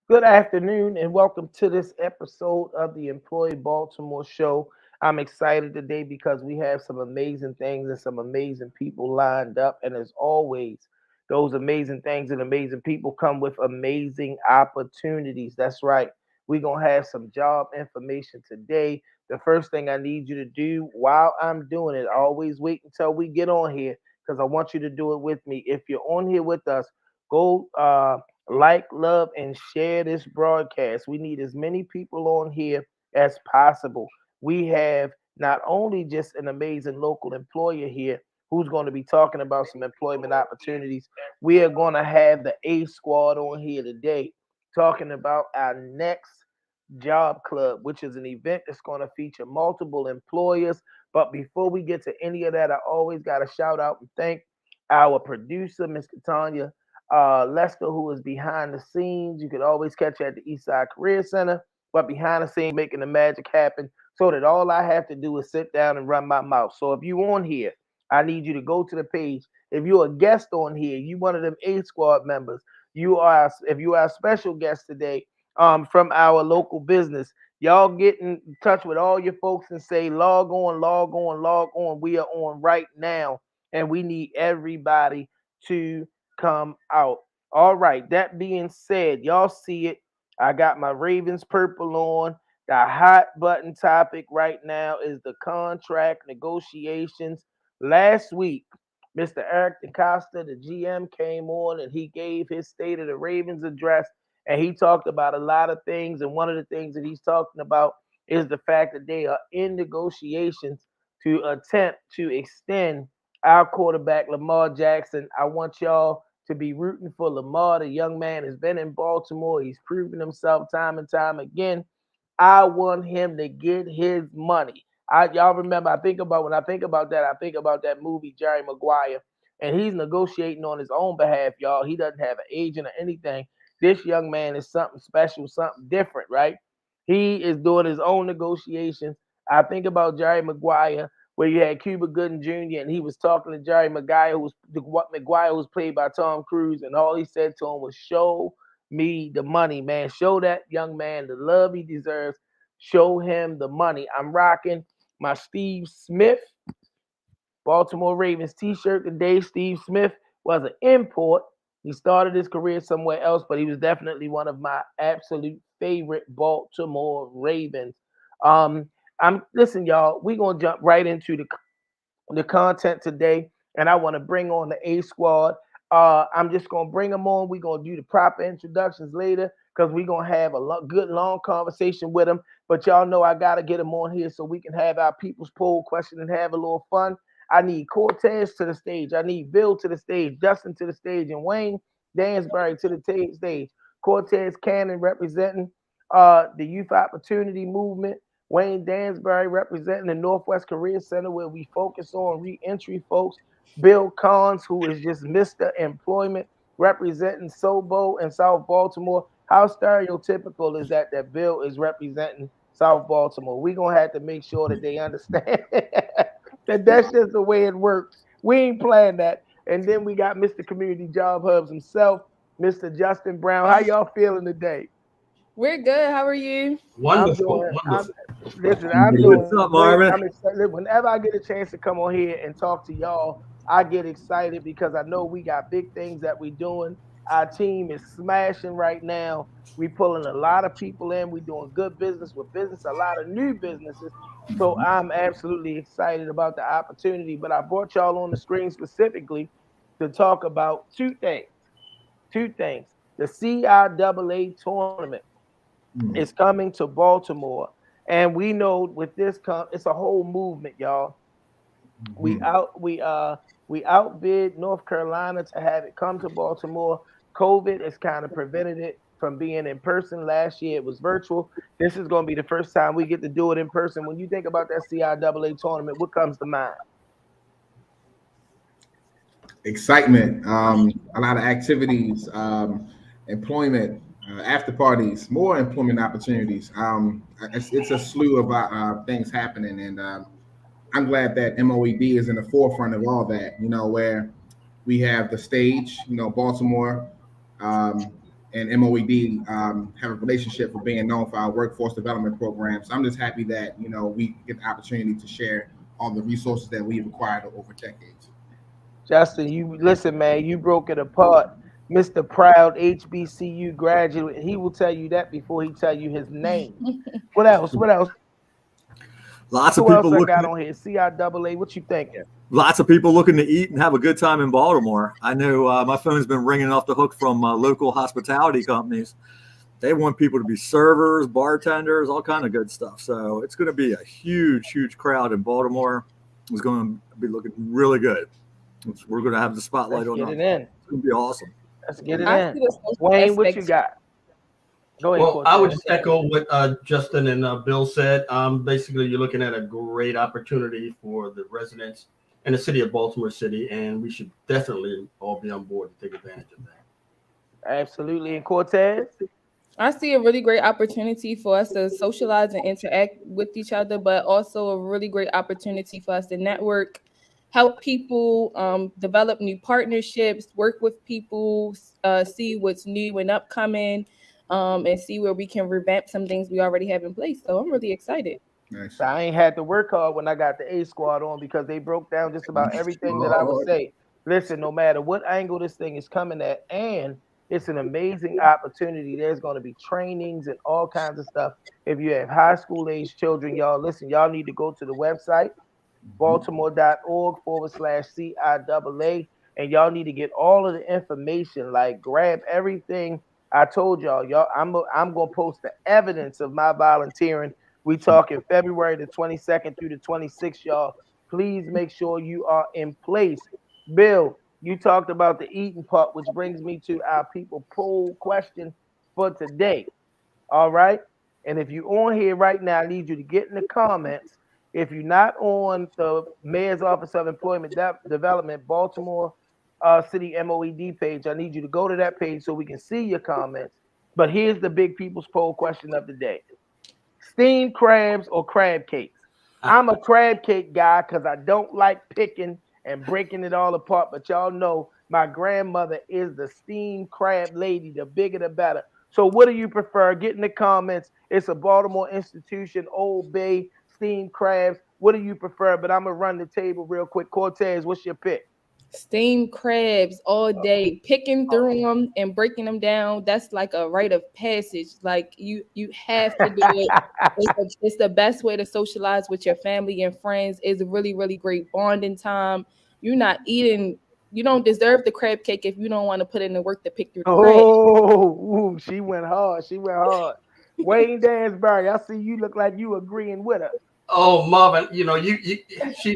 Good afternoon and welcome to this episode of the Employee Baltimore Show. I'm excited today because we have some amazing things and some amazing people lined up. And as always, those amazing things and amazing people come with amazing opportunities. That's right. We're going to have some job information today. The first thing I need you to do while I'm doing it, always wait until we get on here because I want you to do it with me. If you're on here with us, go like, love, and share this broadcast. We need as many people on here as possible. We have not only just an amazing local employer here who's going to be talking about some employment opportunities, we are going to have the A Squad on here today talking about our next job club, which is an event that's going to feature multiple employers. But before we get to any of that, I always got to shout out and thank our producer, Miss Katanya Lester, who is behind the scenes. You can always catch her at the Eastside Career Center, but behind the scenes making the magic happen so that all I have to do is sit down and run my mouth. So if you on here, I need you to go to the page. If you're a guest on here, you one of them A Squad members. You are if you are a special guest today from our local business. Y'all get in touch with all your folks and say log on, log on, log on. We are on right now, and we need everybody to come out. All right. That being said, y'all see it. I got my Ravens purple on. The hot button topic right now is the contract negotiations. Last week, Mr. Eric DeCosta, the GM, came on and he gave his State of the Ravens address. And he talked about a lot of things. And one of the things that he's talking about is the fact that they are in negotiations to attempt to extend our quarterback, Lamar Jackson. I want y'all to be rooting for Lamar. The young man has been in Baltimore. He's proven himself time and time again. I want him to get his money. Y'all remember, I think about when I think about that, I think about that movie, Jerry Maguire, and he's negotiating on his own behalf, y'all. He doesn't have an agent or anything. This young man is something special, something different, right? He is doing his own negotiations. I think about Jerry Maguire, where you had Cuba Gooding Jr. and he was talking to Jerry Maguire, what Maguire was played by Tom Cruise, and all he said to him was, "Show me the money, man. Show that young man the love he deserves. Show him the money." I'm rocking my Steve Smith Baltimore Ravens t-shirt today. Steve Smith was an import. He started his career somewhere else, but he was definitely one of my absolute favorite Baltimore Ravens. I'm listen, y'all. We're gonna jump right into the content today, and I want to bring on the A Squad. I'm just gonna bring them on. We're gonna do the proper introductions later because we're gonna have a good long conversation with them. But y'all know I gotta get them on here so we can have our people's poll question and have a little fun. I need Cortez to the stage. I need Bill to the stage, Justin to the stage, and Wayne Dansbury to the stage. Cortez Cannon representing the Youth Opportunity Movement. Wayne Dansbury representing the Northwest Career Center, where we focus on reentry folks. Bill Collins, who is just Mr. Employment, representing Sobo and South Baltimore. How stereotypical is that Bill is representing South Baltimore? We're going to have to make sure that they understand that that's just the way it works. We ain't playing that. And then we got Mr. Community Job Hubs himself, Mr. Justin Brown. How y'all feeling today? We're good. How are you? I'm Wonderful, doing. I'm wonderful. listen. I'm What's doing up, great. I'm Marvin? excited. Whenever I get a chance to come on here and talk to y'all, I get excited because I know we got big things that we're doing. Our team is smashing right now. We pulling a lot of people in. We doing good business with business, a lot of new businesses. So I'm absolutely excited about the opportunity. But I brought y'all on the screen specifically to talk about two things. Two things. The CIAA tournament is coming to Baltimore, and we know with this it's a whole movement, y'all. We out we outbid North Carolina to have it come to Baltimore. COVID has kind of prevented it from being in person. Last year it was virtual. This is going to be the first time we get to do it in person. When you think about that CIAA tournament, what comes to mind? Excitement, a lot of activities, employment, after parties, more employment opportunities. It's a slew of things happening, and I'm glad that MOEB is in the forefront of all that. Where we have the stage, Baltimore, um, and MOED have a relationship for being known for our workforce development programs. I'm just happy that we get the opportunity to share all the resources that we've acquired over decades. Justin, you listen, man. You broke it apart. Mr. Proud HBCU graduate. He will tell you that before he tell you his name. What else? What else? Lots of Who else people I looking. got on here? CIAA. What you thinking? Lots of people looking to eat and have a good time in Baltimore. I know my phone's been ringing off the hook from local hospitality companies. They want people to be servers, bartenders, all kind of good stuff. So it's going to be a huge, huge crowd in Baltimore. It's going to be looking really good. We're going to have the spotlight Let's on get us. it in. It's going to be awesome. Let's get it I in. see the social Wayne, what you aspect. got? Go ahead. Well, I would Cortez. just echo what Justin and Bill said. Basically, you're looking at a great opportunity for the residents in the city of Baltimore City, and we should definitely all be on board to take advantage of that. Absolutely. And Cortez? I see a really great opportunity for us to socialize and interact with each other, but also a really great opportunity for us to network, help people, develop new partnerships, work with people, see what's new and upcoming, and see where we can revamp some things we already have in place. So I'm really excited. Nice. I ain't had to work hard when I got the A squad on because they broke down just about everything that I would say. Listen, no matter what angle this thing is coming at, and it's an amazing opportunity. There's going to be trainings and all kinds of stuff. If you have high school age children, y'all listen, y'all need to go to the website, baltimore.org/CIAA, and y'all need to get all of the information. Like grab everything I told y'all. I'm gonna post the evidence of my volunteering. We talking February the 22nd through the 26th, y'all. Please make sure you are in place. Bill, you talked about the eating part, which brings me to our people poll question for today. All right. And if you're on here right now, I need you to get in the comments. If you're not on the Mayor's Office of Employment Development, Baltimore City MOED page, I need you to go to that page so we can see your comments. But here's the big people's poll question of the day: steamed crabs or crab cakes? I'm a crab cake guy because I don't like picking and breaking it all apart. But y'all know my grandmother is the steamed crab lady. The bigger the better. So what do you prefer? Get in the comments. It's a Baltimore institution, Old Bay, steamed crabs. What do you prefer? But I'm going to run the table real quick. Cortez, what's your pick? Steamed crabs all day, picking through them and breaking them down. That's like a rite of passage. Like you have to do it. It's the best way to socialize with your family and friends. It's a really, really great bonding time. You're not eating. You don't deserve the crab cake if you don't want to put in the work to pick through the crab. Oh, ooh, she went hard. She went hard. Wayne Dansbury, I see you look like you agreeing with her. Oh, Marvin, she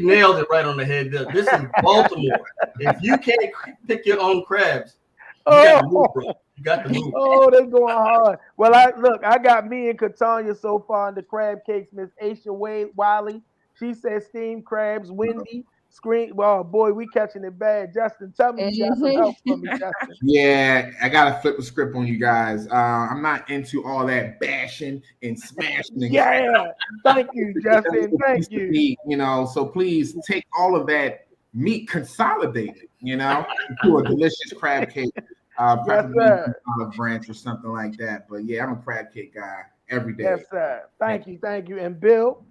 nailed it right on the head. This is Baltimore. If you can't pick your own crabs, you got to move, bro. You got to move. Oh, they going hard. Well, I got me and Katanya so far in the crab cakes. Miss Aisha Wiley, she said steamed crabs. Wendy scream. Well, boy, we catching it bad. Justin, tell me you got some help for me, Justin. Yeah, I gotta flip the script on you guys. I'm not into all that bashing and smashing. Yeah, thank you, Justin. Thank you. Meat, so please take all of that meat, consolidate it, into a delicious crab cake, preferably olive branch or something like that. But yeah, I'm a crab cake guy every day. Yes, sir. Thank you. And Bill?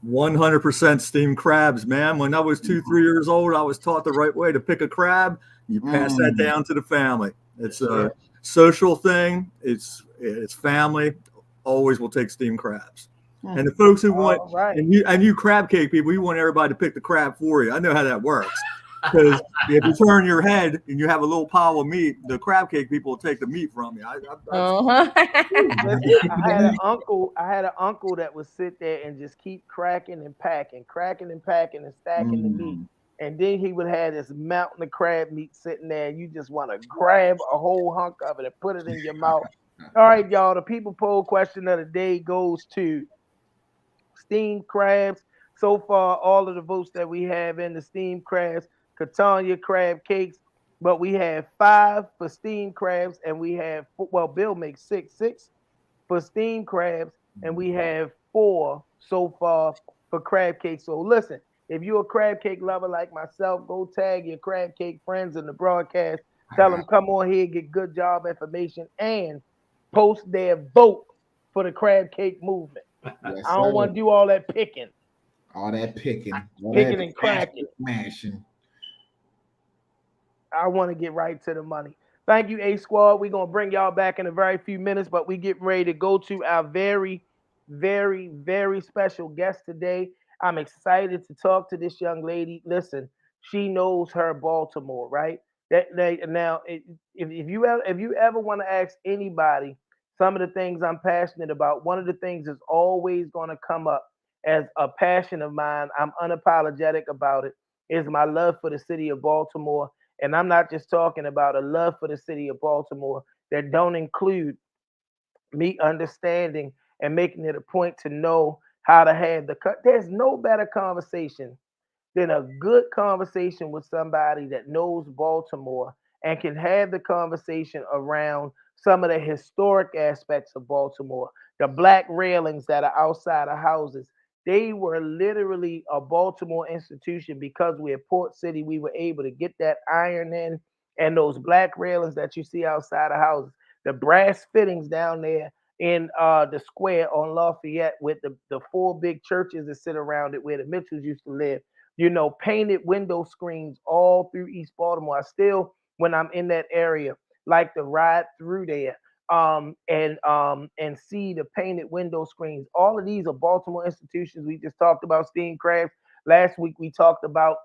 100% steamed crabs, man. When I was 2-3 years old, I was taught the right way to pick a crab. You pass that down to the family. It's a social thing. It's family. Always will take steamed crabs. And the folks who want and you crab cake people, you want everybody to pick the crab for you. I know how that works. Because if you turn your head and you have a little pile of meat, the crab cake people will take the meat from you. I had an uncle that would sit there and just keep cracking and packing and stacking the meat. And then he would have this mountain of crab meat sitting there, and you just want to grab a whole hunk of it and put it in your mouth. All right, y'all. The people poll question of the day goes to steamed crabs. So far, all of the votes that we have in the steamed crabs, Catania crab cakes, but we have 5 for steamed crabs, and we have Bill makes six for steamed crabs, and we have 4 so far for crab cakes. So listen, if you're a crab cake lover like myself, go tag your crab cake friends in the broadcast. Tell them come on here, get good job information, and post their vote for the crab cake movement. Yes, I don't sir. want to do all that picking, All that picking, all picking that and cracking. mashing. I want to get right to the money. Thank you, A Squad. We're going to bring y'all back in a very few minutes, but we get ready to go to our very, very, very special guest today. I'm excited to talk to this young lady. Listen, she knows her Baltimore, right? Now, if you ever want to ask anybody some of the things I'm passionate about, one of the things that's always going to come up as a passion of mine, I'm unapologetic about it, is my love for the city of Baltimore. And I'm not just talking about a love for the city of Baltimore that don't include me understanding and making it a point to know how to have there's no better conversation than a good conversation with somebody that knows Baltimore and can have the conversation around some of the historic aspects of Baltimore, the black railings that are outside of houses. They were literally a Baltimore institution because we're a port city. We were able to get that iron in, and those black railings that you see outside of houses, the brass fittings down there in the square on Lafayette with the four big churches that sit around it where the Mitchells used to live, painted window screens all through East Baltimore. I still, when I'm in that area, like to ride through there and see the painted window screens. All of these are Baltimore institutions. We just talked about steamed crabs. Last week we talked about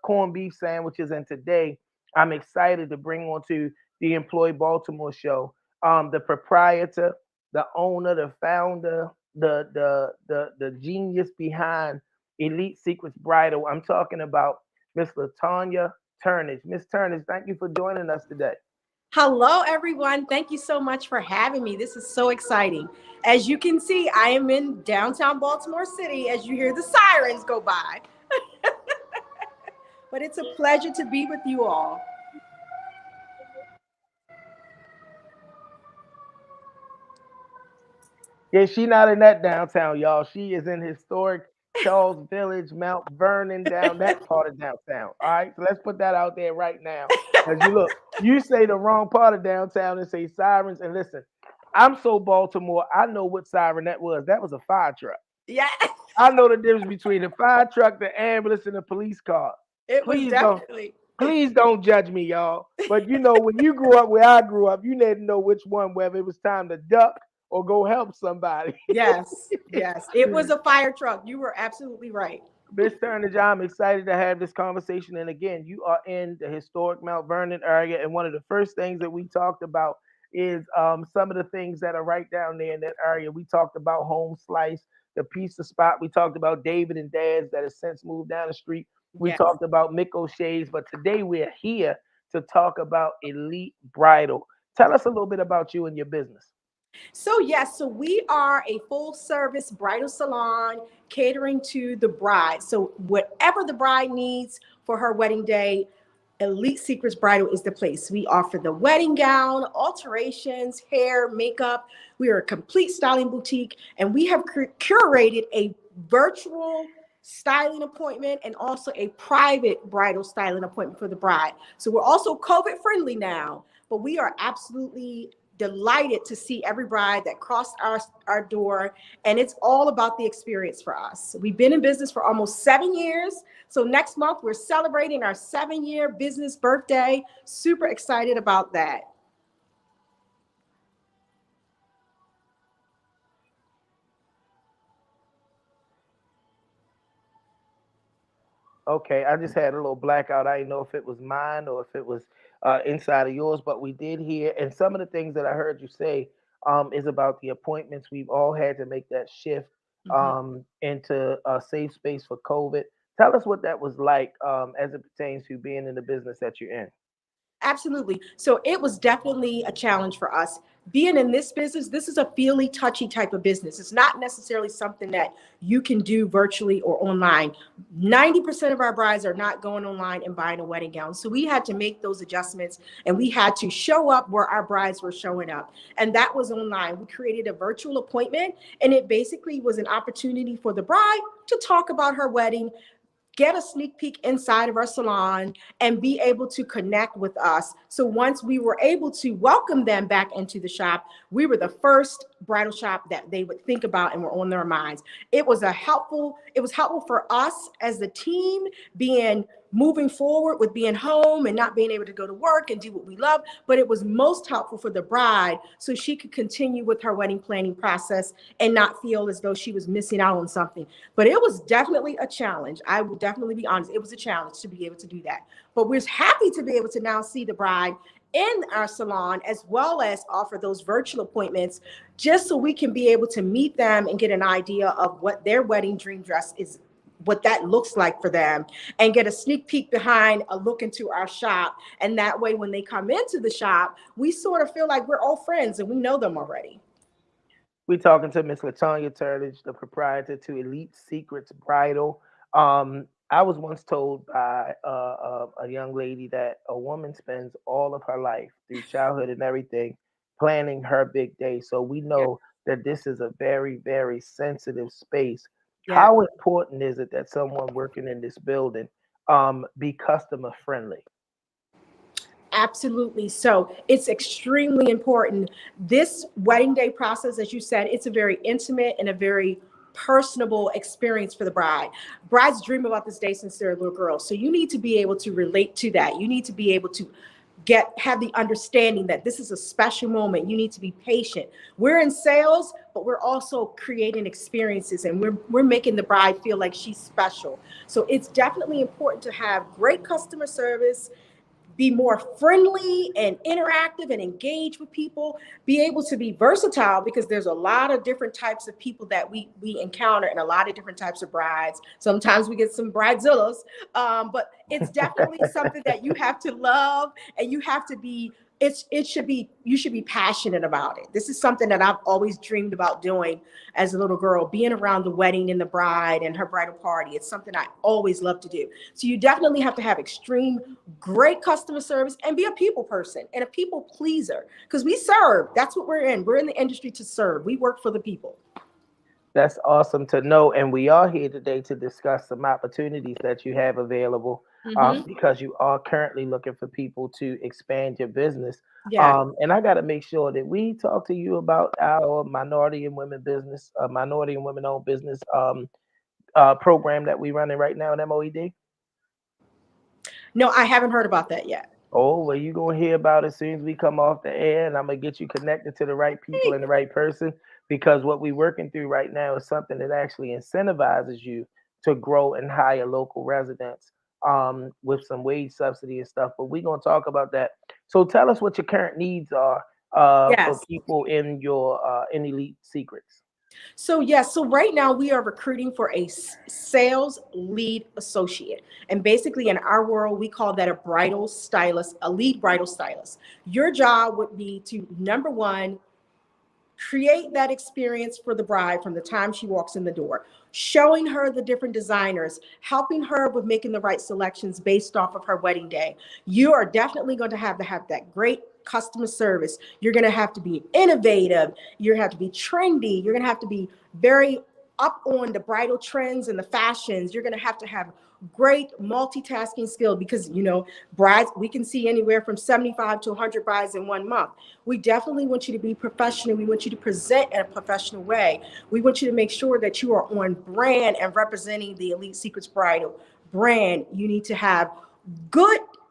corned beef sandwiches, and today I'm excited to bring on to the Employee Baltimore show the proprietor, the owner, the founder, the genius behind Elite Secrets Bridal. I'm talking about Miss Latanya Turnage. Miss Turnage, thank you for joining us today. Hello, everyone. Thank you so much for having me. This is so exciting. As you can see, I am in downtown Baltimore City as you hear the sirens go by. But it's a pleasure to be with you all. Yeah, she not in that downtown, y'all. She is in historic Charles Village, Mount Vernon, down that part of downtown. All right, so let's put that out there right now. As you look, you say the wrong part of downtown and say sirens. And listen, I'm so Baltimore. I know what siren that was. That was a fire truck. Yeah, I know the difference between the fire truck, the ambulance, and the police car. it was Please definitely. please don't judge me, y'all. But when you grew up where I grew up, you didn't know which one, whether it was time to duck or go help somebody. Yes, yes. It was a fire truck. You were absolutely right. Miss Turnage, I'm excited to have this conversation. And again, you are in the historic Mount Vernon area. And one of the first things that we talked about is some of the things that are right down there in that area. We talked about Home Slice, the pizza spot. We talked about David and Dad's that has since moved down the street. We Yes. talked about Mick O'Shea's. But today we're here to talk about Elite Bridal. Tell us a little bit about you and your business. So yes, so we are a full service bridal salon catering to the bride. So whatever the bride needs for her wedding day, Elite Secrets Bridal is the place. We offer the wedding gown, alterations, hair, makeup. We are a complete styling boutique, and we have curated a virtual styling appointment and also a private bridal styling appointment for the bride. So we're also COVID friendly now, but we are absolutely delighted to see every bride that crossed our door, and it's all about the experience for us. We've been in business for almost 7 years, so next month we're celebrating our 7-year business birthday. Super excited about that. Okay, I just had a little blackout. I didn't know if it was mine or if it was inside of yours, but we did hear, and some of the things that I heard you say is about the appointments. We've all had to make that shift into a safe space for COVID. Tell us what that was like as it pertains to being in the business that you're in. Absolutely. So it was definitely a challenge for us. Being in this business, this is a feely, touchy type of business. It's not necessarily something that you can do virtually or online. 90% of our brides are not going online and buying a wedding gown. So we had to make those adjustments, and we had to show up where our brides were showing up. And that was online. We created a virtual appointment, and it basically was an opportunity for the bride to talk about her wedding, get a sneak peek inside of our salon and be able to connect with us. So once we were able to welcome them back into the shop, we were the first bridal shop that they would think about and were on their minds. It was helpful for us as the team being moving forward with being home and not being able to go to work and do what we love, but it was most helpful for the bride so she could continue with her wedding planning process and not feel as though she was missing out on something. But it was definitely a challenge. I will definitely be honest. It was a challenge to be able to do that. But we're happy to be able to now see the bride in our salon, as well as offer those virtual appointments, just so we can be able to meet them and get an idea of what their wedding dream dress is, what that looks like for them, and get a sneak peek behind a look into our shop. And that way, when they come into the shop, we sort of feel like we're all friends and we know them already. We're talking to Miss Latonya Turdage, the proprietor to Elite Secrets Bridal. I was once told by a young lady that a woman spends all of her life through childhood and everything planning her big day. So we know that this is a very, very sensitive space. Yeah. How important is it that someone working in this building be customer friendly? Absolutely. So it's extremely important. This wedding day process, as you said, it's a very intimate and a very personable experience for the bride. Brides dream about this day since they're a little girl. So you need to be able to relate to that. You need to be able to have the understanding that this is a special moment. You need to be patient. We're in sales, but we're also creating experiences, and we're making the bride feel like she's special. So it's definitely important to have great customer service, be more friendly and interactive and engage with people, be able to be versatile, because there's a lot of different types of people that we encounter and a lot of different types of brides. Sometimes we get some bridezillas, but it's definitely something that you have to love, and you have to be, you should be passionate about it. This is something that I've always dreamed about doing as a little girl, being around the wedding and the bride and her bridal party. It's something I always love to do. So you definitely have to have extreme great customer service and be a people person and a people pleaser, because we serve. That's what we're in. We're in the industry to serve. We work for the people. That's awesome to know. And we are here today to discuss some opportunities that you have available because you are currently looking for people to expand your business. Yeah. And I got to make sure that we talk to you about our minority and women business, minority and women owned business program that we running right now in MOED. No, I haven't heard about that yet. Oh, well, you're going to hear about it as soon as we come off the air, and I'm going to get you connected to the right people and the right person, because what we're working through right now is something that actually incentivizes you to grow and hire local residents with some wage subsidy and stuff. But we're going to talk about that. So tell us what your current needs are for Yes. people in your in Elite Secrets. So yes, so right now we are recruiting for a sales lead associate. And basically in our world, we call that a bridal stylist, a lead bridal stylist. Your job would be to, number one, create that experience for the bride from the time she walks in the door, showing her the different designers, helping her with making the right selections based off of her wedding day. You are definitely going to have that great customer service. You're going to have to be innovative. You're going to have to be trendy. You're going to have to be very up on the bridal trends and the fashions. You're going to have great multitasking skill, because brides, we can see anywhere from 75 to 100 brides in 1 month. We definitely want you to be professional. We want you to present in a professional way. We want you to make sure that you are on brand and representing the Elite Secrets Bridal brand. You need to have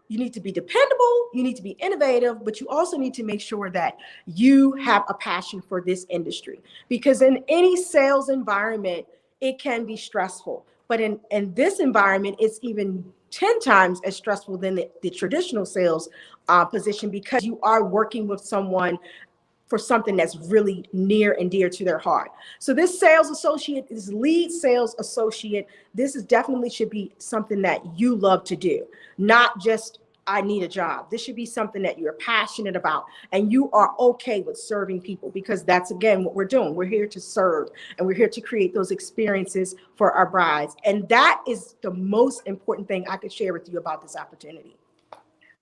you need to be dependable, you need to be innovative, but you also need to make sure that you have a passion for this industry, because in any sales environment, it can be stressful. But in this environment, it's even 10 times as stressful than the traditional sales position, because you are working with someone for something that's really near and dear to their heart. So this sales associate, this lead sales associate, this is definitely should be something that you love to do, not just I need a job. This should be something that you're passionate about and you are okay with serving people, because that's, again, what we're doing. We're here to serve, and we're here to create those experiences for our brides. And that is the most important thing I could share with you about this opportunity.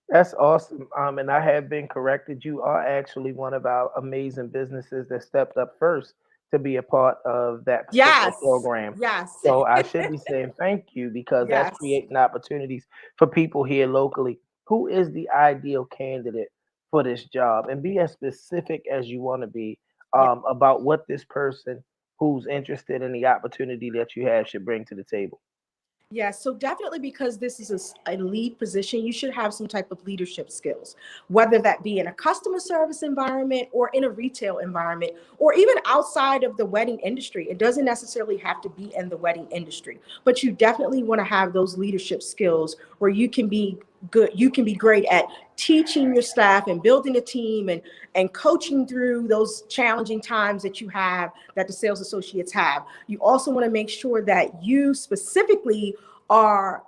That's awesome. And I have been corrected. You are actually one of our amazing businesses that stepped up first to be a part of that particular Yes. program. Yes. So I should be saying thank you because that's Yes. creating opportunities for people here locally. Who is the ideal candidate for this job? And be as specific as you want to be Yeah. about what this person who's interested in the opportunity that you have should bring to the table. Yeah, so definitely because this is a lead position, you should have some type of leadership skills, whether that be in a customer service environment or in a retail environment, or even outside of the wedding industry. It doesn't necessarily have to be in the wedding industry, but you definitely want to have those leadership skills where you can be good, you can be great at teaching your staff and building a team and coaching through those challenging times that you have, that the sales associates have. You also want to make sure that you specifically are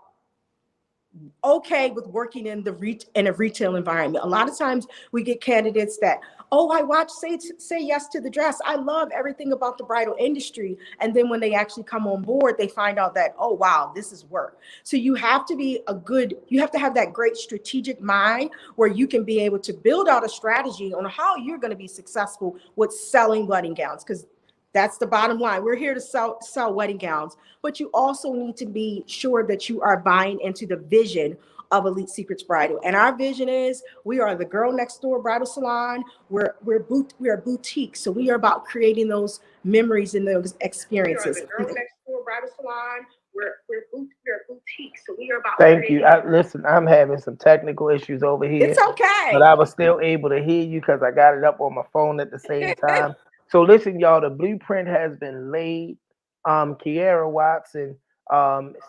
okay with working in in a retail environment. A lot of times we get candidates that, oh, I watch Say Yes to the Dress. I love everything about the bridal industry. And then when they actually come on board, they find out that, oh, wow, this is work. So you have to be you have to have that great strategic mind where you can be able to build out a strategy on how you're going to be successful with selling wedding gowns. Because that's the bottom line. We're here to sell wedding gowns, but you also need to be sure that you are buying into the vision of Elite Secrets Bridal. And our vision is we are the girl next door bridal salon. We are a boutique. So we are about creating those memories and those experiences. We are the girl next door bridal salon. We're a boutique. So we are about Thank you. Listen, I'm having some technical issues over here, It's okay. but I was still able to hear you because I got it up on my phone at the same time. So listen, y'all, the blueprint has been laid. Kiara Watson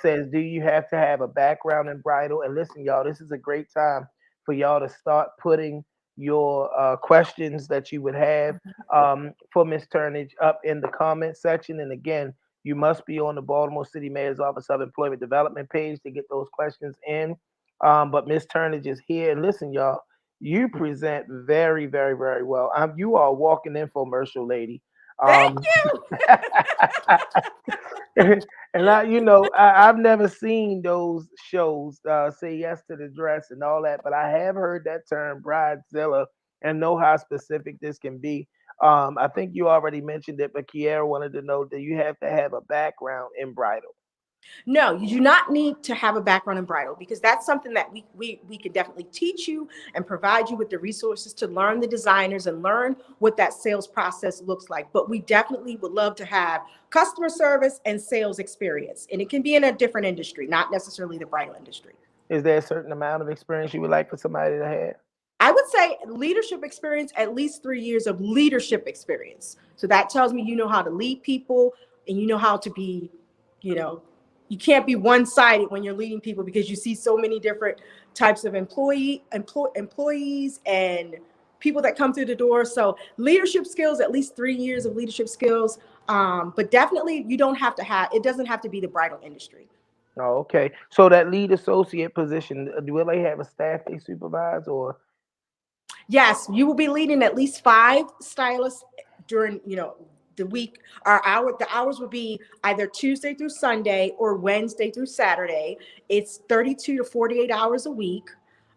says, do you have to have a background in bridal? And listen, y'all, this is a great time for y'all to start putting your questions that you would have for Miss Turnage up in the comment section. And again, you must be on the Baltimore City Mayor's Office of Employment Development page to get those questions in. But Miss Turnage is here. And listen, y'all, you present very, very, very well. You are a walking infomercial, lady. Thank and I've never seen those shows, Say Yes to the Dress and all that, but I have heard that term, bridezilla, and know how specific this can be. I think you already mentioned it, but Kiara wanted to know, do you have to have a background in bridal? No, you do not need to have a background in bridal because that's something that we can definitely teach you and provide you with the resources to learn the designers and learn what that sales process looks like. But we definitely would love to have customer service and sales experience. And it can be in a different industry, not necessarily the bridal industry. Is there a certain amount of experience you would like for somebody to have? I would say leadership experience, at least 3 years of leadership experience. So that tells me you know how to lead people and you know how to be, you can't be one-sided when you're leading people because you see so many different types of employees and people that come through the door. So leadership skills, at least 3 years of leadership skills. But definitely it doesn't have to be the bridal industry. Oh, okay. So that lead associate position, will they have a staff they supervise or? Yes, you will be leading at least 5 stylists during, the week. The hours will be either Tuesday through Sunday or Wednesday through Saturday. It's 32 to 48 hours a week.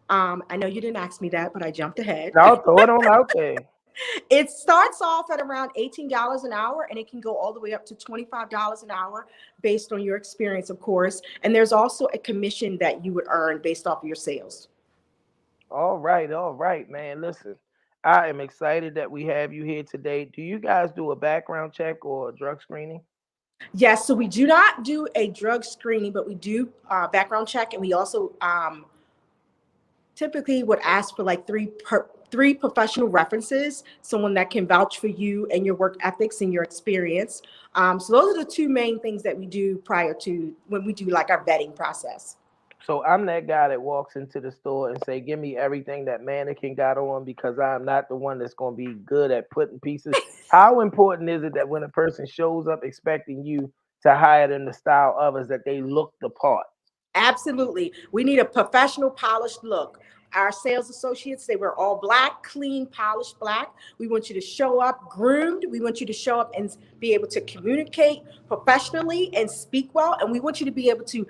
I know you didn't ask me that, but I jumped ahead. I'll throw it on out there. It starts off at around $18 an hour, and it can go all the way up to $25 an hour based on your experience, of course. And there's also a commission that you would earn based off of your sales. All right, man. Listen, I am excited that we have you here today. Do you guys do a background check or a drug screening? Yes, so we do not do a drug screening, but we do background check, and we also typically would ask for like three professional references, someone that can vouch for you and your work ethics and your experience. So those are the 2 main things that we do prior to when we do like our vetting process. So I'm that guy that walks into the store and say, give me everything that mannequin got on because I'm not the one that's going to be good at putting pieces. How important is it that when a person shows up expecting you to hire them the style of us, that they look the part? Absolutely. We need a professional, polished look. Our sales associates, they wear all black, clean, polished black. We want you to show up groomed. We want you to show up and be able to communicate professionally and speak well. And we want you to be able to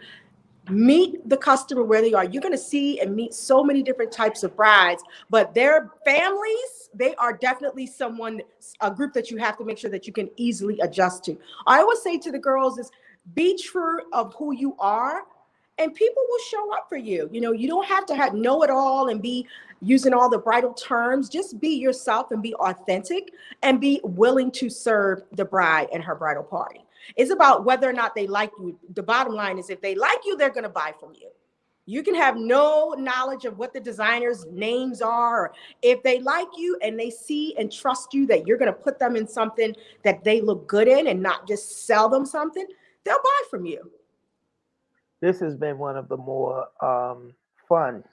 Meet the customer where they are. You're going to see and meet so many different types of brides, but their families, they are definitely a group that you have to make sure that you can easily adjust to. I always say to the girls is be true of who you are, and people will show up for you. You know, you don't have to know it all and be using all the bridal terms. Just be yourself and be authentic and be willing to serve the bride and her bridal party. It's about whether or not they like you. The bottom line is if they like you, they're going to buy from you. You can have no knowledge of what the designers' names are. Or if they like you and they see and trust you that you're going to put them in something that they look good in and not just sell them something, they'll buy from you. This has been one of the more fun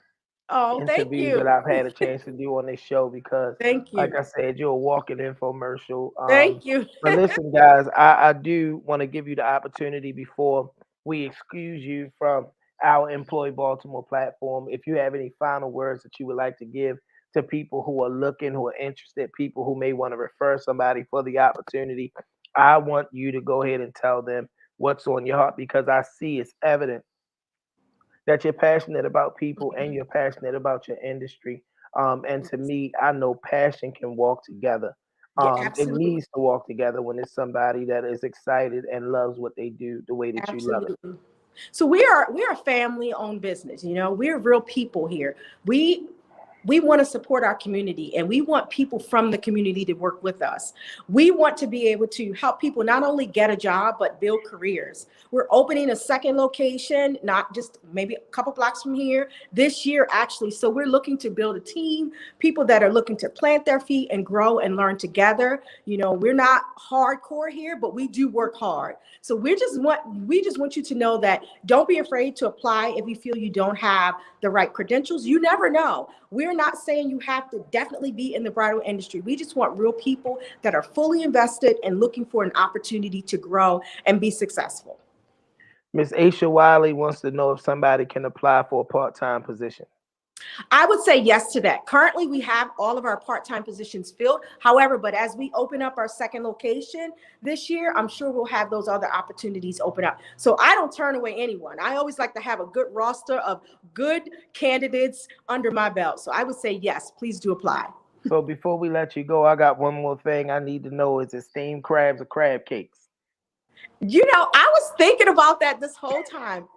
Oh, thank interviews that you. I've had a chance to do on this show because, Thank like you. I said, you're a walking infomercial. Thank you. But listen, guys, I do want to give you the opportunity before we excuse you from our Employee Baltimore platform. If you have any final words that you would like to give to people who are looking, who are interested, people who may want to refer somebody for the opportunity, I want you to go ahead and tell them what's on your heart because I see it's evident that you're passionate about people and you're passionate about your industry. And to me, I know passion can walk together. Yeah, It absolutely. needs to walk together when it's somebody that is excited and loves what they do the way that you love it. Absolutely. So we are a family owned business. You know, we're real people here. We want to support our community and we want people from the community to work with us. We want to be able to help people not only get a job, but build careers. We're opening a second location, not just maybe a couple blocks from here this year, actually. So we're looking to build a team, people that are looking to plant their feet and grow and learn together. You know, we're not hardcore here, but we do work hard. So we just want you to know that don't be afraid to apply if you feel you don't have the right credentials. You never know. We're not saying you have to definitely be in the bridal industry. We just want real people that are fully invested and looking for an opportunity to grow and be successful. Miss Aisha Wiley wants to know if somebody can apply for a part-time position. I would say yes to that. Currently, we have all of our part-time positions filled. However, but as we open up our second location this year, I'm sure we'll have those other opportunities open up. So I don't turn away anyone. I always like to have a good roster of good candidates under my belt. So I would say yes, please do apply. So before we let you go, I got one more thing I need to know: is it steamed crabs or crab cakes? You know, I was thinking about that this whole time,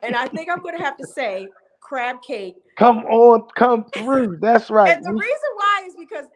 and I think I'm going to have to say crab cake. Come on, come through. That's right. And the reason why is because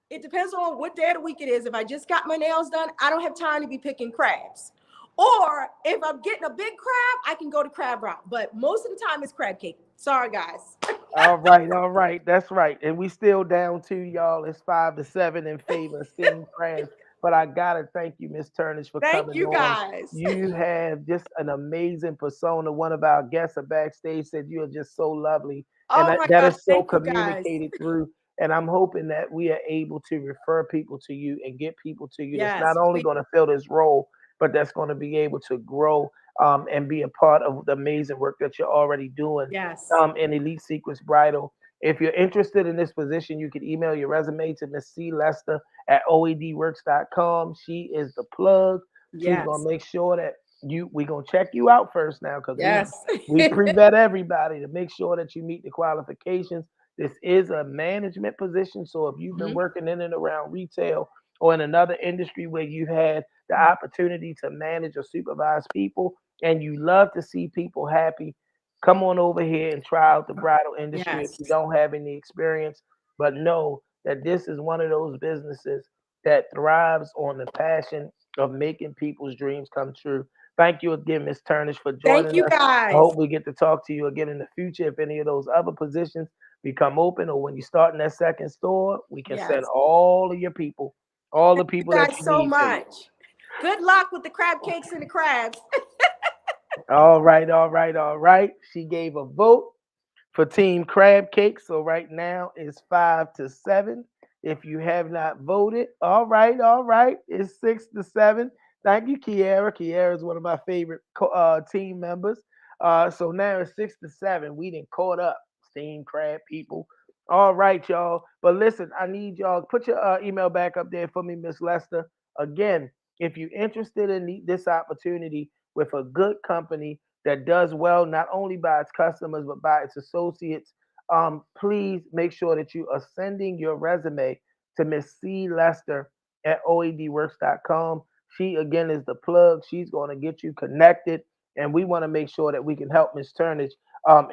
it depends on what day of the week it is. If I just got my nails done, I don't have time to be picking crabs. Or if I'm getting a big crab, I can go to crab route. But most of the time it's crab cake. Sorry, guys. All right. That's right. And we still down two, y'all. It's 5-7 in favor of steamed crabs. But I gotta thank you, Miss Turnish, for Thank coming you, on. guys. You have just an amazing persona. One of our guests backstage said you are just so lovely, and Oh my that gosh. is so Thank you, guys. communicated through. And I'm hoping that we are able to refer people to you and get people to you. That's not Yes. only going to fill this role, but that's going to be able to grow and be a part of the amazing work that you're already doing Yes. in Elite Secrets Bridal. If you're interested in this position, you can email your resume to Miss C. Lester at oedworks.com. She is the plug. She's Yes. gonna make sure that we're gonna check you out first now because Yes. we pre-vet everybody to make sure that you meet the qualifications. This is a management position. So if you've been Mhm. working in and around retail or in another industry where you've had the opportunity to manage or supervise people and you love to see people happy, come on over here and try out the bridal industry if Yes. you don't have any experience. But know that this is one of those businesses that thrives on the passion of making people's dreams come true. Thank you again, Ms. Turnish, for Thank joining you, us. I guys. hope we get to talk to you again in the future. If any of those other positions become open or when you start in that second store, we can send Yes. all of your people, all the You people that guys you so need to you. much. Good luck with the crab cakes and the crabs. All right, all right, all right. She gave a vote for Team Crab Cake. So right now it's 5-7. If you have not voted, all right, it's 6-7. Thank you, Kiara. Kiara is one of my favorite team members. So now it's 6-7. We didn't caught up, Steam Crab people. All right, y'all. But listen, I need y'all put your email back up there for me, Miss Lester. Again, if you're interested in this opportunity with a good company that does well not only by its customers but by its associates. Please make sure that you are sending your resume to Miss C. Lester at oedworks.com. She again is the plug. She's going to get you connected, and we want to make sure that we can help Miss Turnage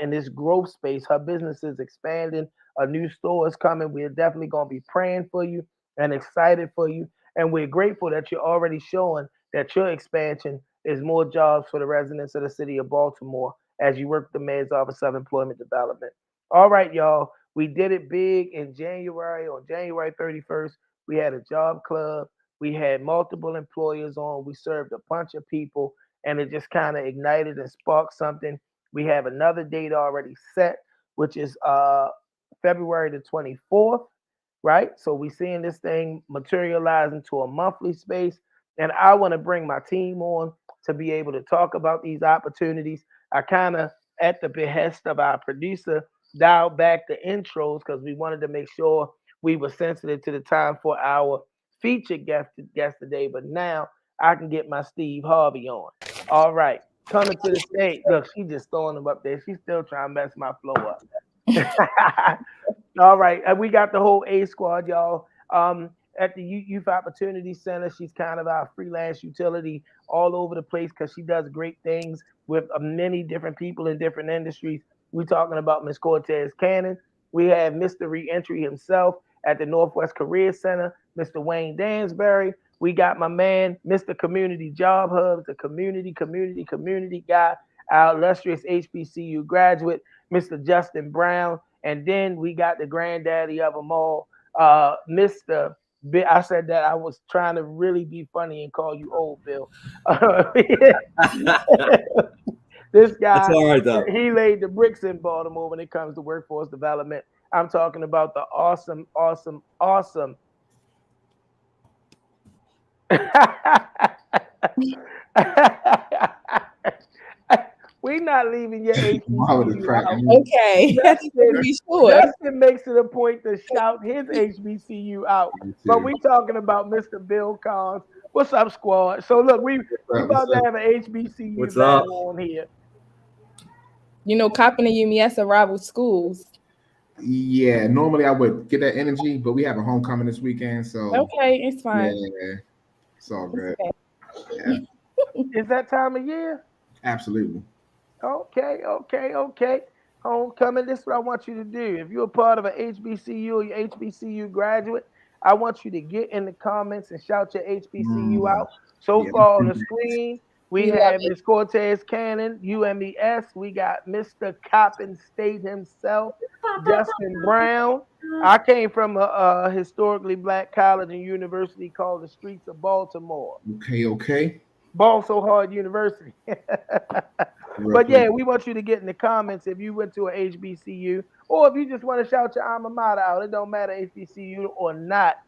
in this growth space. Her business is expanding. A new store is coming. We're definitely going to be praying for you and excited for you, and we're grateful that you're already showing that your expansion is more jobs for the residents of the city of Baltimore as you work the Mayor's Office of Employment Development. All right, y'all. We did it big in January. On January 31st, we had a job club. We had multiple employers on. We served a bunch of people, and it just kind of ignited and sparked something. We have another date already set, which is February the 24th, right? So we're seeing this thing materialize into a monthly space. And I want to bring my team on to be able to talk about these opportunities. I kind of, at the behest of our producer, dialed back the intros because we wanted to make sure we were sensitive to the time for our featured guest today. But now I can get my Steve Harvey on. All right, coming to the stage. Look, she just throwing them up there. She's still trying to mess my flow up. All right, we got the whole A squad, y'all. At the Youth Opportunity Center, she's kind of our freelance utility all over the place because she does great things with many different people in different industries. We're talking about Miss Cortez Cannon. We have Mr. Reentry himself at the Northwest Career Center, Mr. Wayne Dansbury. We got my man, Mr. Community Job Hub, the community guy, our illustrious HBCU graduate, Mr. Justin Brown. And then we got the granddaddy of them all, Mr. I said that I was trying to really be funny and call you old, Bill. This guy, That's all right, though. He laid the bricks in Baltimore when it comes to workforce development. I'm talking about the awesome. We're not leaving your HBCU out. Okay, Justin makes it a point to shout his HBCU out, but we talking about Mr. Bill Collins. What's up, squad? So look, we about to have an HBCU battle on here. You know, Coppin and UMS are rival schools. Yeah, normally I would get that energy, but we have a homecoming this weekend, so okay, it's fine. Yeah, it's all good. Okay. Yeah. Is that time of year? Absolutely. Okay. Homecoming, this is what I want you to do. If you're a part of an HBCU or your HBCU graduate, I want you to get in the comments and shout your HBCU out. So far on the screen, we have Miss Cortez Cannon, UMES. We got Mr. Coppin State himself, Justin Brown. I came from a historically black college and university called the Streets of Baltimore. Okay. Ball so hard university. But yeah, we want you to get in the comments if you went to an HBCU or if you just want to shout your alma mater out. It don't matter HBCU or not.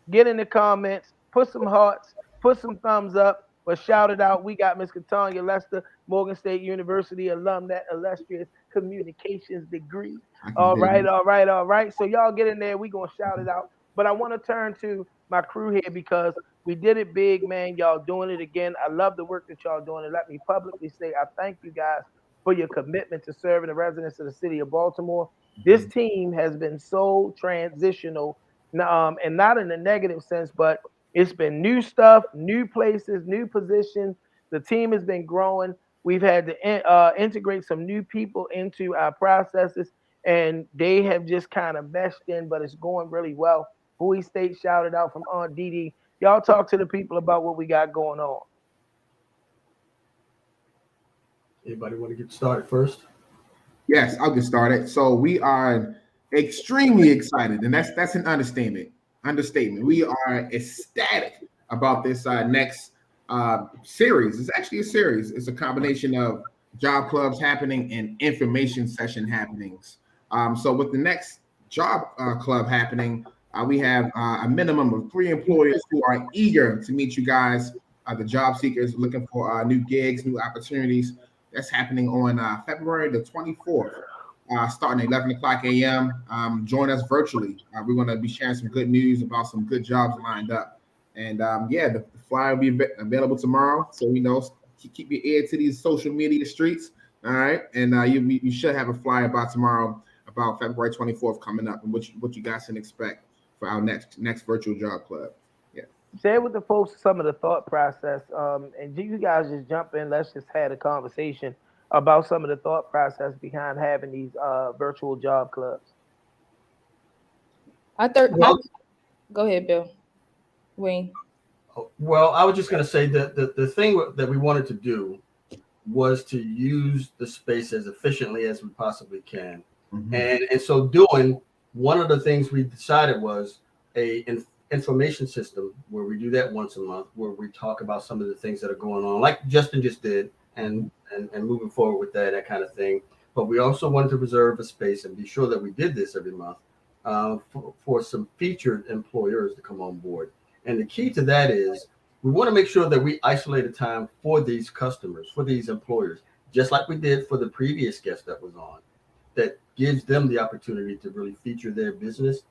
Get in the comments, put some hearts, put some thumbs up, but shout it out. We got Miss Katanya Lester, Morgan State University alum, that illustrious communications degree. All right. So y'all get in there. We gonna shout it out. But I want to turn to my crew here because we did it big, man. Y'all doing it again. I love the work that y'all doing. And let me publicly say I thank you guys for your commitment to serving the residents of the city of Baltimore. This team has been so transitional, and not in a negative sense, but it's been new stuff, new places, new positions. The team has been growing. We've had to integrate some new people into our processes, and they have just kind of meshed in, but it's going really well. Bowie State shouted out from Aunt Dee. Y'all talk to the people about what we got going on. Anybody want to get started first? Yes, I'll get started. So we are extremely excited, and that's an understatement. We are ecstatic about this next series. It's actually a series. It's a combination of job clubs happening and information session happenings. So with the next job club happening, we have a minimum of 3 employers who are eager to meet you guys, the job seekers looking for new gigs, new opportunities. That's happening on February the 24th, starting at 11 o'clock a.m. Join us virtually. We're going to be sharing some good news about some good jobs lined up. And the flyer will be available tomorrow. So, keep your ear to these social media streets. All right, and you should have a flyer by tomorrow about February 24th coming up, and what you guys can expect for our next virtual job club. Yeah. Share with the folks some of the thought process, and you guys just jump in. Let's just have a conversation about some of the thought process behind having these virtual job clubs. Well, Go ahead, Bill. Wayne. well, I was just going to say that the thing that we wanted to do was to use the space as efficiently as we possibly can. Mhm. And so doing, one of the things we decided was a information system where we do that once a month, where we talk about some of the things that are going on, like Justin just did, and moving forward with that kind of thing. But we also wanted to reserve a space and be sure that we did this every month for some featured employers to come on board. And the key to that is we want to make sure that we isolate a time for these customers, for these employers, just like we did for the previous guest that was on, that gives them the opportunity to really feature their business,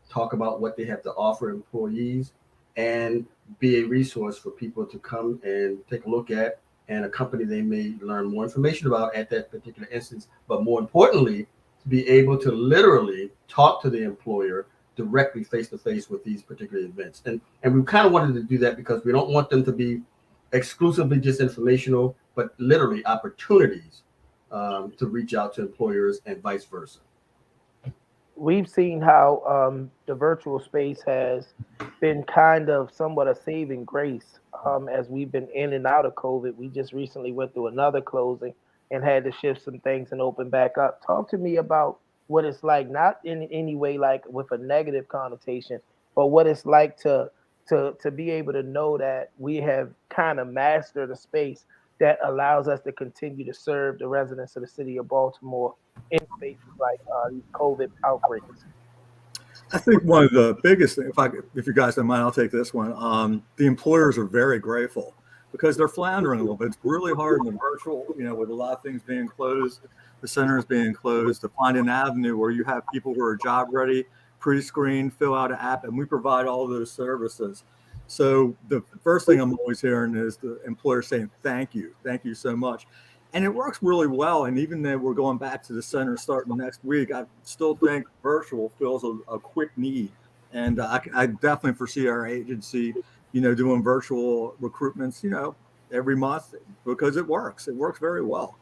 talk about what they have to offer employees, and be a resource for people to come and take a look at, and a company they may learn more information about at that particular instance. But more importantly, to be able to literally talk to the employer directly face to face with these particular events. And we kind of wanted to do that because we don't want them to be exclusively just informational, but literally opportunities to reach out to employers and vice versa. We've seen how the virtual space has been kind of somewhat a saving grace as we've been in and out of COVID. We just recently went through another closing and had to shift some things and open back up. Talk to me about what it's like, not in any way like with a negative connotation, but what it's like to be able to know that we have kind of mastered a space that allows us to continue to serve the residents of the city of Baltimore in spaces like these COVID outbreaks. I think one of the biggest things, if you guys don't mind, I'll take this one. The employers are very grateful because they're floundering a little bit. It's really hard in the virtual, with a lot of things being closed, the centers being closed, to find an avenue where you have people who are job ready, pre-screened, fill out an app, and we provide all those services. So the first thing I'm always hearing is the employer saying, thank you so much. And it works really well. And even though we're going back to the center starting next week, I still think virtual fills a quick need. And I definitely foresee our agency, doing virtual recruitments, every month because it works. It works very well.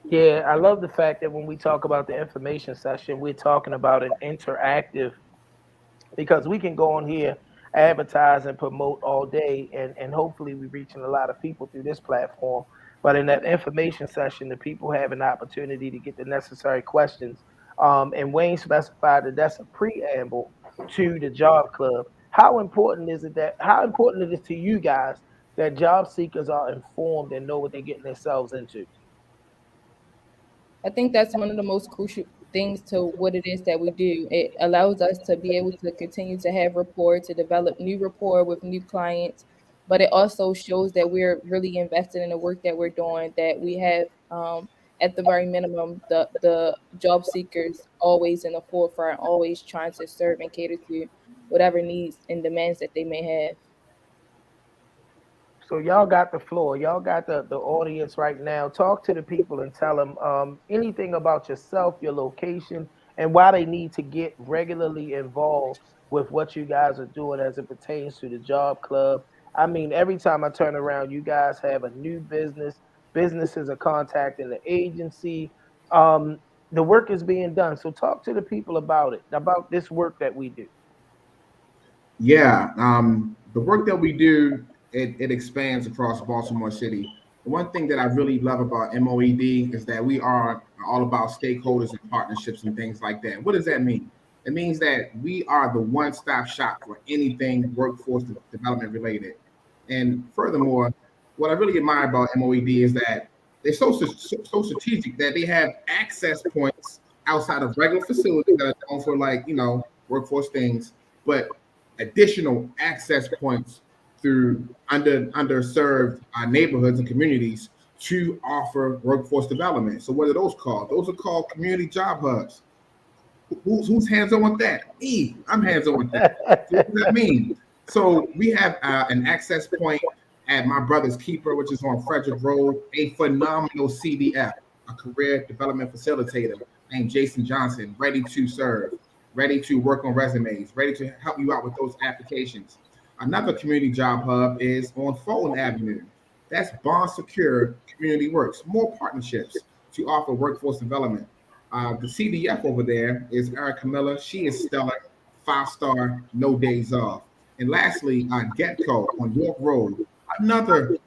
Yeah, I love the fact that when we talk about the information session, we're talking about an interactive, because we can go on here, advertise and promote all day, and hopefully we're reaching a lot of people through this platform. But in that information session, the people have an opportunity to get the necessary questions. And Wayne specified that that's a preamble to the job club. How important it is to you guys that job seekers are informed and know what they're getting themselves into? I think that's one of the most crucial things to what it is that we do. It allows us to be able to continue to have rapport, to develop new rapport with new clients, but it also shows that we're really invested in the work that we're doing, that we have at the very minimum the job seekers always in the forefront, always trying to serve and cater to whatever needs and demands that they may have. So y'all got the floor. Y'all got the audience right now. Talk to the people and tell them anything about yourself, your location, and why they need to get regularly involved with what you guys are doing as it pertains to the job club. I mean, every time I turn around, you guys have a new business. Businesses are contacting the agency. The work is being done. So talk to the people about it, about this work that we do. Yeah, the work that we do, it expands across Baltimore City. The one thing that I really love about MOED is that we are all about stakeholders and partnerships and things like that. What does that mean? It means that we are the one-stop shop for anything workforce development related. And furthermore, what I really admire about MOED is that they're so strategic that they have access points outside of regular facilities that are known for workforce things, but additional access points through underserved neighborhoods and communities to offer workforce development. So what are those called? Those are called community job hubs. Who's hands-on with that? Me, I'm hands-on with that. So what does that mean? So we have an access point at my brother's keeper, which is on Frederick Road, a phenomenal CDF, a career development facilitator named Jason Johnson, ready to serve, ready to work on resumes, ready to help you out with those applications. Another community job hub is on Fulton Avenue. That's Bond Secure Community Works, more partnerships to offer workforce development. The CDF over there is Erica Miller. She is stellar, 5-star, no days off. And lastly, Getco on York Road, another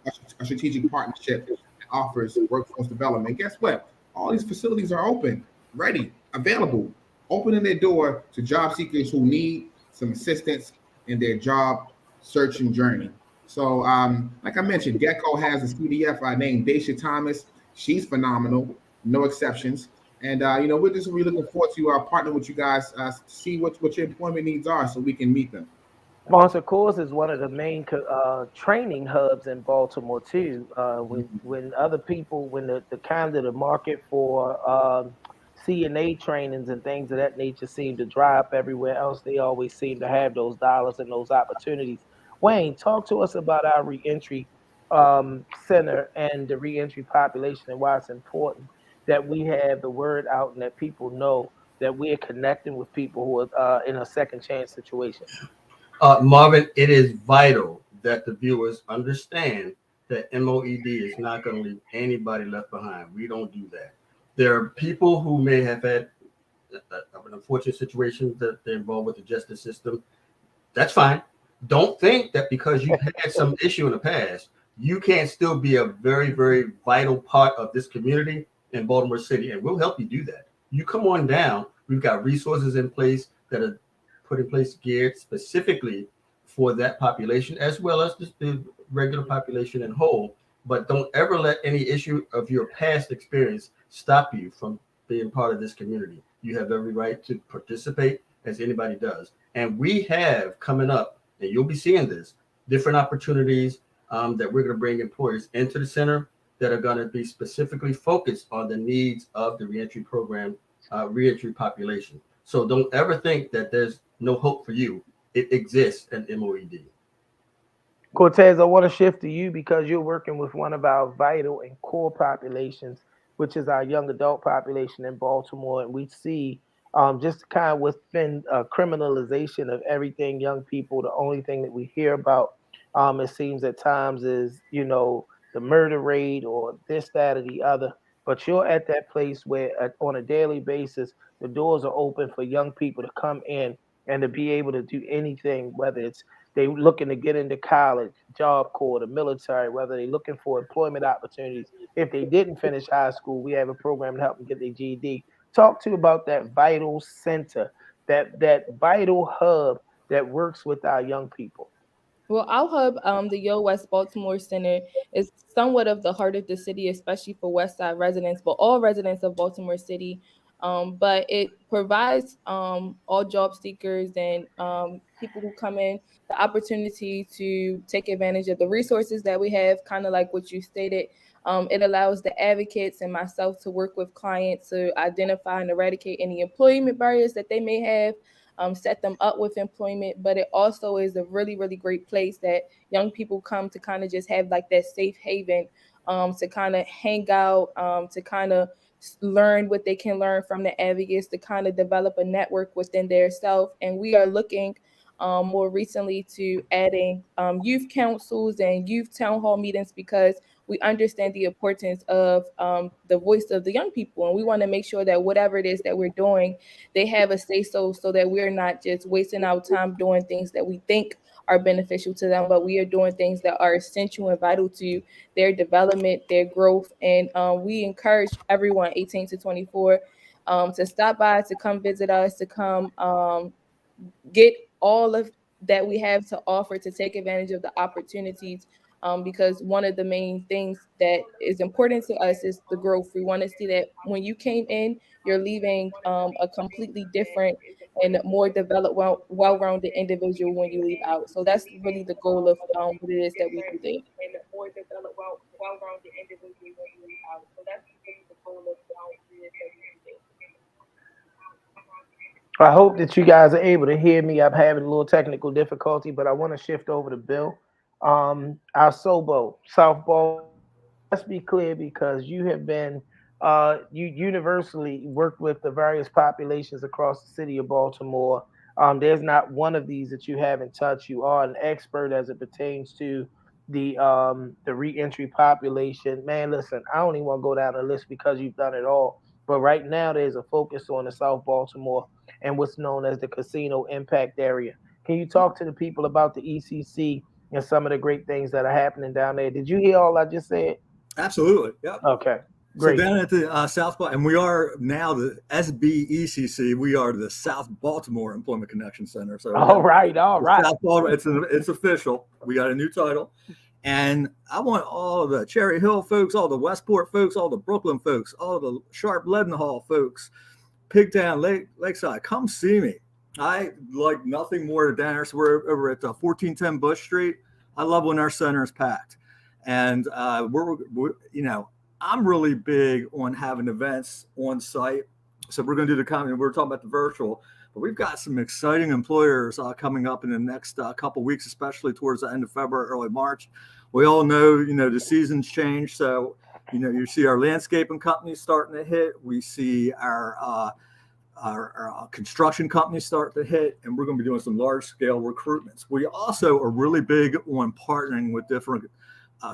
strategic partnership that offers workforce development. Guess what? All these facilities are open, ready, available, opening their door to job seekers who need some assistance in their job searching journey. So, like I mentioned, Gecko has a CDF named Daisha Thomas. She's phenomenal, no exceptions. And we're just really looking forward to partnering with you guys to see what your employment needs are, so we can meet them. Sponsor Course is one of the main training hubs in Baltimore too. When other people, when the kind of the market for CNA trainings and things of that nature seem to dry up everywhere else, they always seem to have those dollars and those opportunities. Wayne, talk to us about our reentry center and the reentry population and why it's important that we have the word out and that people know that we're connecting with people who are in a second chance situation. Marvin, it is vital that the viewers understand that MOED is not going to leave anybody left behind. We don't do that. There are people who may have had an unfortunate situation that they're involved with the justice system. That's fine. Don't think that because you've had some issue in the past, you can't still be a very, very vital part of this community in Baltimore City, and we'll help you do that. You come on down. We've got resources in place that are put in place geared specifically for that population, as well as the regular population in whole. But don't ever let any issue of your past experience stop you from being part of this community. You have every right to participate, as anybody does. And we have coming up, and you'll be seeing this, different opportunities that we're going to bring employers into the center that are going to be specifically focused on the needs of the reentry program, reentry population. So don't ever think that there's no hope for you. It exists at MOED. Cortez, I want to shift to you because you're working with one of our vital and core populations, which is our young adult population in Baltimore. And we see just kind of within criminalization of everything young people, the only thing that we hear about, it seems at times, is, the murder rate or this, that, or the other. But you're at that place where on a daily basis, the doors are open for young people to come in and to be able to do anything, whether it's they looking to get into college, job corps, the military, whether they're looking for employment opportunities. If they didn't finish high school, we have a program to help them get their GED. Talk to about that vital center, that vital hub that works with our young people. Well, our hub, the Yo West Baltimore Center, is somewhat of the heart of the city, especially for West Side residents, but all residents of Baltimore City. But it provides all job seekers and people who come in the opportunity to take advantage of the resources that we have, kind of like what you stated. It allows the advocates and myself to work with clients to identify and eradicate any employment barriers that they may have, set them up with employment. But it also is a really, really great place that young people come to kind of just have like that safe haven, to kind of hang out, to kind of learn what they can learn from the advocates, to kind of develop a network within their self. And we are looking more recently to adding youth councils and youth town hall meetings, because we understand the importance of the voice of the young people. And we want to make sure that whatever it is that we're doing, they have a say so that we're not just wasting our time doing things that we think are beneficial to them, but we are doing things that are essential and vital to their development, their growth. And we encourage everyone 18 to 24 to stop by, to come visit us, to come get all of that we have to offer, to take advantage of the opportunities, because one of the main things that is important to us is the growth. We want to see that when you came in, you're leaving a completely different and more developed, well-rounded individual when you leave out. So that's really the goal of what it is that we do there. I hope that you guys are able to hear me. I'm having a little technical difficulty, but I want to shift over to Bill. Our Sobo, South Baltimore. Let's be clear because you have been you universally worked with the various populations across the city of Baltimore. There's not one of these that you haven't touched. You are an expert as it pertains to the reentry population. Man, listen, I don't even want to go down the list because you've done it all. But right now there's a focus on the South Baltimore and what's known as the casino impact area. Can you talk to the people about the ECC and some of the great things that are happening down there? Did you hear all I just said? Absolutely. Yep. Okay, So great. down at the South, and we are now the SBECC. We are the South Baltimore Employment Connection Center. So All right, all the right. South Baltimore, it's official. We got a new title, and I want all the Cherry Hill folks, all the Westport folks, all the Brooklyn folks, all the Sharp Leadenhall folks, Pigtown, Lakeside, come see me. I like nothing more down there. So we're over at 1410 Bush Street. I love when our center is packed, and we're I'm really big on having events on site. So we're going to do the comedy. We're talking about the virtual, but we've got some exciting employers coming up in the next couple weeks, especially towards the end of February, early March. We all know, the seasons change. So, you see our landscaping companies starting to hit. We see our construction companies start to hit, and we're going to be doing some large scale recruitments. We also are really big on partnering with different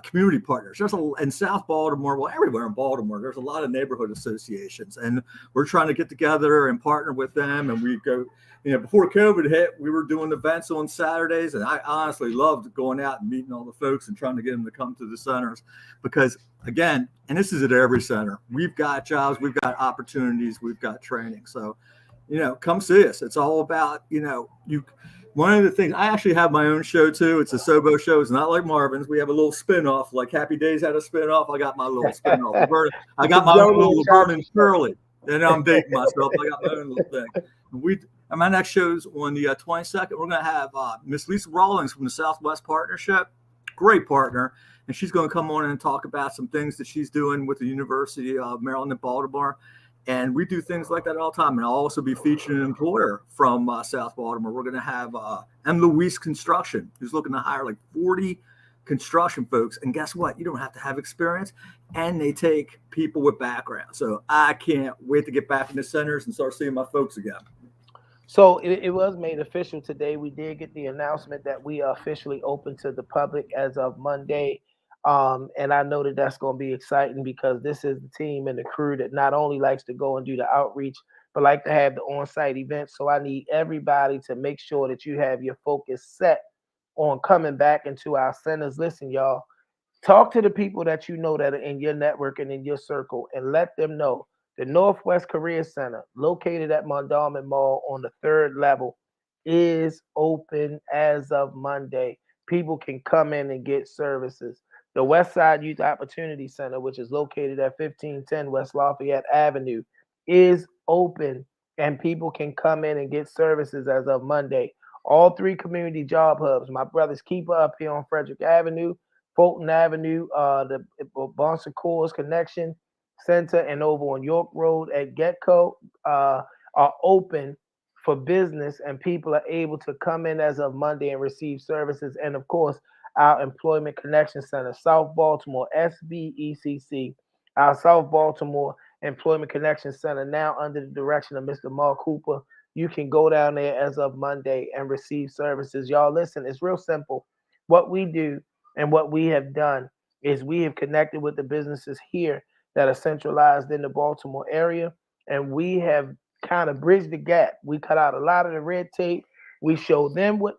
community partners. In South Baltimore, well, everywhere in Baltimore, there's a lot of neighborhood associations, and we're trying to get together and partner with them. And we go, before COVID hit, we were doing events on Saturdays, and I honestly loved going out and meeting all the folks and trying to get them to come to the centers because, again, and this is at every center, we've got jobs, we've got opportunities, we've got training. So, come see us. It's all about, one of the things, I actually have my own show too. It's a Sobo show. It's not like Marvin's. We have a little spin-off, like Happy Days had a spin-off. I got my little spin-off. I got my own little Laverne and Shirley. And I'm dating myself. I got my own little thing. And my next show's on the 22nd. We're going to have Miss Lisa Rawlings from the Southwest Partnership. Great partner. And she's going to come on and talk about some things that she's doing with the University of Maryland at Baltimore. And we do things like that all the time. And I'll also be featuring an employer from South Baltimore. We're going to have M. Louise Construction, who's looking to hire like 40 construction folks. And guess what? You don't have to have experience. And they take people with background. So I can't wait to get back in the centers and start seeing my folks again. So it was made official today. We did get the announcement that we are officially open to the public as of Monday. And I know that that's going to be exciting because this is the team and the crew that not only likes to go and do the outreach, but like to have the on-site events. So I need everybody to make sure that you have your focus set on coming back into our centers. Listen, y'all, talk to the people that you know that are in your network and in your circle and let them know the Northwest Career Center, located at Mondawmin Mall on the 3rd level, is open as of Monday. People can come in and get services. The West Side Youth Opportunity Center, which is located at 1510 West Lafayette Avenue, is open and people can come in and get services as of Monday. All 3 community job hubs, my brother's keeper up here on Frederick Avenue, Fulton Avenue, the Bon Secours Connection Center, and over on York Road at Getco are open for business, and people are able to come in as of Monday and receive services. And of course, our Employment Connection Center, South Baltimore, SBECC, our South Baltimore Employment Connection Center, now under the direction of Mr. Mark Hooper. You can go down there as of Monday and receive services. Y'all, listen, it's real simple. What we do and what we have done is we have connected with the businesses here that are centralized in the Baltimore area, and we have kind of bridged the gap. We cut out a lot of the red tape. We show them what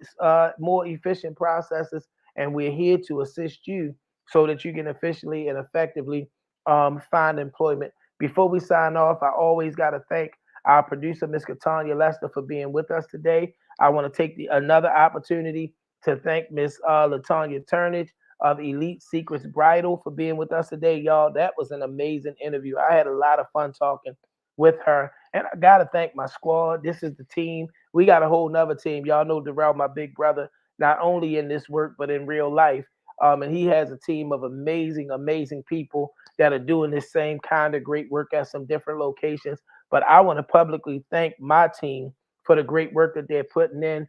more efficient processes, and we're here to assist you so that you can efficiently and effectively find employment. Before we sign off, I always got to thank our producer, Ms. Katanya Lester, for being with us today. I want to take another opportunity to thank Ms. Latanya Turnage of Elite Secrets Bridal for being with us today, y'all. That was an amazing interview. I had a lot of fun talking with her. And I got to thank my squad. This is the team. We got a whole nother team. Y'all know Darrell, my big brother, not only in this work, but in real life. And he has a team of amazing, amazing people that are doing this same kind of great work at some different locations. But I want to publicly thank my team for the great work that they're putting in.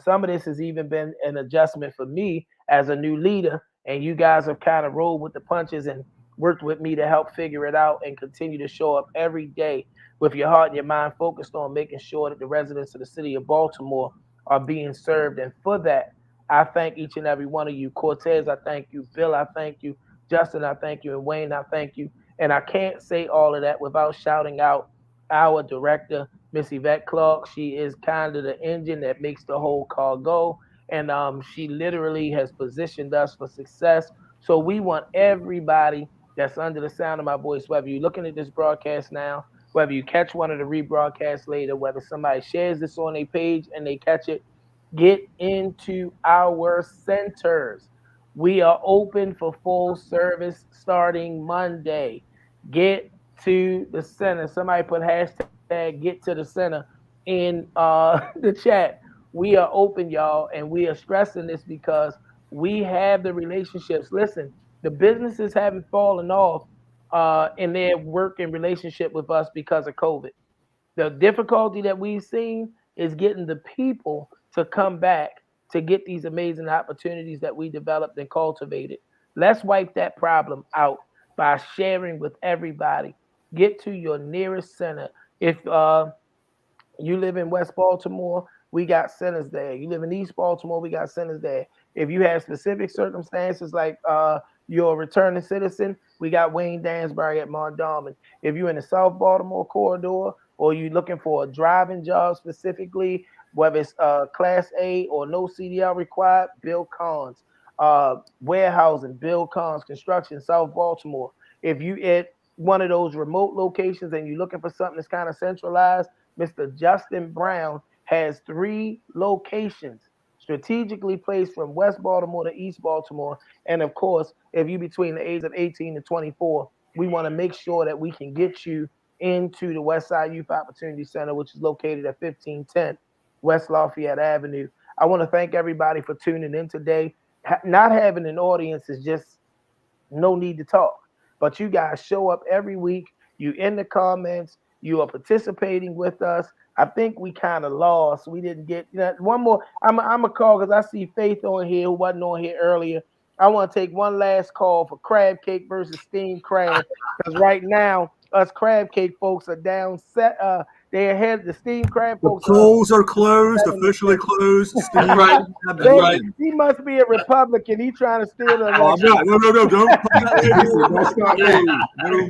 Some of this has even been an adjustment for me as a new leader, and you guys have kind of rolled with the punches and worked with me to help figure it out and continue to show up every day with your heart and your mind focused on making sure that the residents of the city of Baltimore are being served. And for that, I thank each and every one of you. Cortez, I thank you. Bill, I thank you. Justin, I thank you. And Wayne, I thank you. And I can't say all of that without shouting out our director, Miss Yvette Clark. She is kind of the engine that makes the whole car go. And she literally has positioned us for success. So we want everybody that's under the sound of my voice, whether you're looking at this broadcast now, whether you catch one of the rebroadcasts later, whether somebody shares this on a page and they catch it, get into our centers. We are open for full service starting Monday. Get to the center. Somebody put hashtag get to the center in the chat. We are open, y'all, and we are stressing this because we have the relationships. Listen, the businesses haven't fallen off in their work and relationship with us because of COVID. The difficulty that we've seen is getting the people to come back to get these amazing opportunities that we developed and cultivated. Let's wipe that problem out by sharing with everybody. Get to your nearest center. If you live in West Baltimore, we got centers there. You live in East Baltimore, we got centers there. If you have specific circumstances like you're a returning citizen, we got Wayne Dansbury at Mondawmin. If you're in the South Baltimore corridor or you're looking for a driving job specifically, whether it's Class A or no CDL required, Bill Collins. Warehousing, Bill Collins, Construction, South Baltimore. If you at one of those remote locations and you're looking for something that's kind of centralized, Mr. Justin Brown has 3 locations strategically placed from West Baltimore to East Baltimore. And of course, if you're between the age of 18 and 24, we want to make sure that we can get you into the West Side Youth Opportunity Center, which is located at 1510 West Lafayette Avenue. I want to thank everybody for tuning in today. Not having an audience is just no need to talk. But you guys show up every week. You in the comments. You are participating with us. I think we kind of lost. We didn't get one more. I'm a call because I see Faith on here who wasn't on here earlier. I want to take one last call for crab cake versus steamed crab because right now us crab cake folks are down set. They're ahead. The steamed crab The folks polls are closed, officially closed. That's right. That's right. He must be a Republican. He trying to steal the Oh, I'm election. not. No, don't. Don't start No.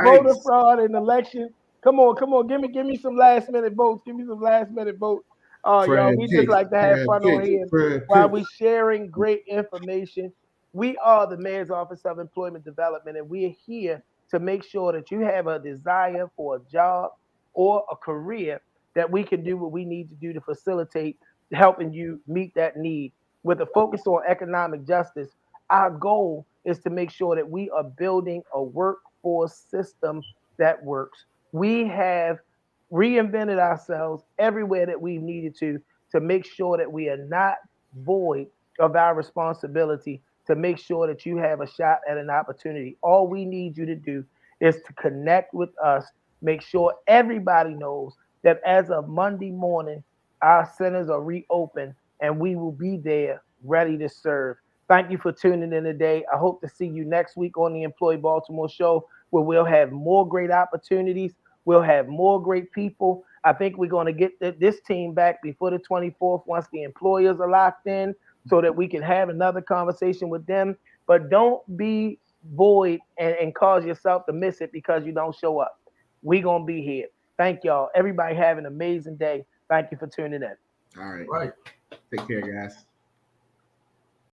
Voter fraud in election. Come on. Give me some last minute votes. Give me some last minute votes. Oh, y'all, we just like to have fun on here while we sharing great information. We are the Mayor's Office of Employment Development, and we are here to make sure that you have a desire for a job or a career that we can do what we need to do to facilitate helping you meet that need. With a focus on economic justice, our goal is to make sure that we are building a workforce system that works. We have reinvented ourselves everywhere that we needed to make sure that we are not void of our responsibility to make sure that you have a shot at an opportunity. All we need you to do is to connect with us, make sure everybody knows that as of Monday morning, our centers are reopened and we will be there ready to serve. Thank you for tuning in today. I hope to see you next week on the Employee Baltimore Show, where we'll have more great opportunities. We'll have more great people. I think we're going to get this team back before the 24th once the employers are locked in so that we can have another conversation with them. But don't be void and cause yourself to miss it because you don't show up. We're going to be here. Thank y'all. Everybody have an amazing day. Thank you for tuning in. All right. Right. Take care, guys.